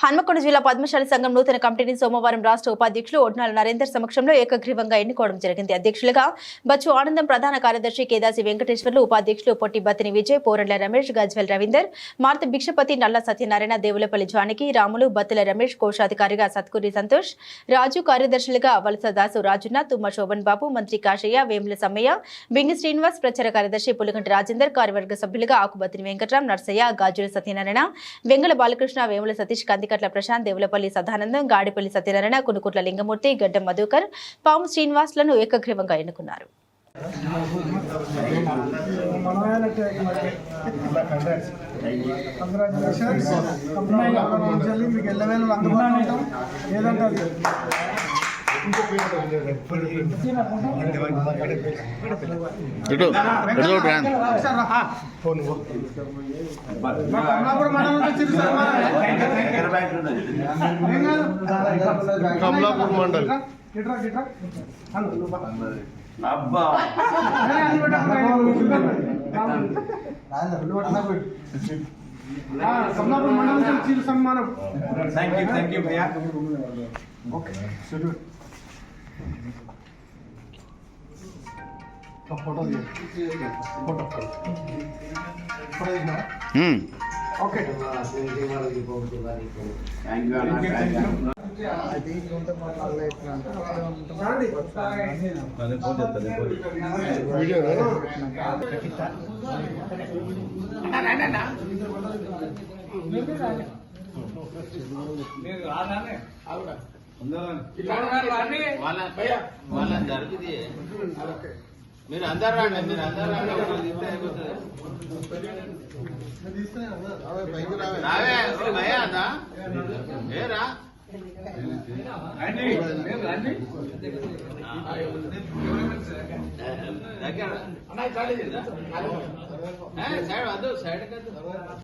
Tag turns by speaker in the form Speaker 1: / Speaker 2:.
Speaker 1: హన్మకొండ జిల్లా పద్మశాలి సంఘం నూతన కమిటీని సోమవారం రాష్ట్ర ఉపాధ్యక్షులు ఒడ్నాల నరేందర్ సమక్షంలో ఏకగ్రీవంగా ఎన్నుకోవడం జరిగింది. అధ్యక్షులుగా బచ్చు ఆనందం, ప్రధాన కార్యదర్శి కేదాసి వెంకటేశ్వర్లు, ఉపాధ్యక్షులు పొట్టి బత్తిని విజయ్, పోరండ్ల రమేష్, గజ్వెల్ రవీందర్, మార్త భిక్షపతి, నల్ల సత్యనారాయణ, దేవులపల్లి జానకి, రాములు, బత్తుల రమేష్, కోశాధికారిగా సత్కూరి సంతోష్, రాజు, కార్యదర్శులుగా వలస దాసు రాజున్న, తుమ్మ శోభన్ బాబు, మంత్రి కాశయ్య, వేముల సమ్మయ్య, బింగి శ్రీనివాస్, ప్రచార కార్యదర్శి పులిగంటి రాజేందర్, కార్యవర్గ సభ్యులుగా ఆకుబత్తిని వెంకట్రాం, నర్సయ్య, గాజుల సత్యనారాయణ, వెంగళ బాలకృష్ణ, వేముల సతీష్, కందికట్ల ప్రశాంత్, దేవులపల్లి సదానందం, గాడిపల్లి సత్యనారాయణ, కునుకుట్ల లింగమూర్తి, గడ్డం మధుకర్, పాము శ్రీనివాస్లను ఏకగ్రీవంగా ఎన్నుకున్నారు.
Speaker 2: కమలాపూర్ మండల్
Speaker 3: అబ్బా
Speaker 2: కమలాపూర్ మండలం చిరు సన్మానం.
Speaker 3: థ్యాంక్ యూ భయ్యా.
Speaker 2: ఓకే ఫోటో ఓకే
Speaker 3: వాళ్ళ జరిగింది. మీరు అందరు రండి, మీరు అందరు రావే భయ్యా అదా ఏరా దగ్గర సైడ్ వద్దు, సైడ్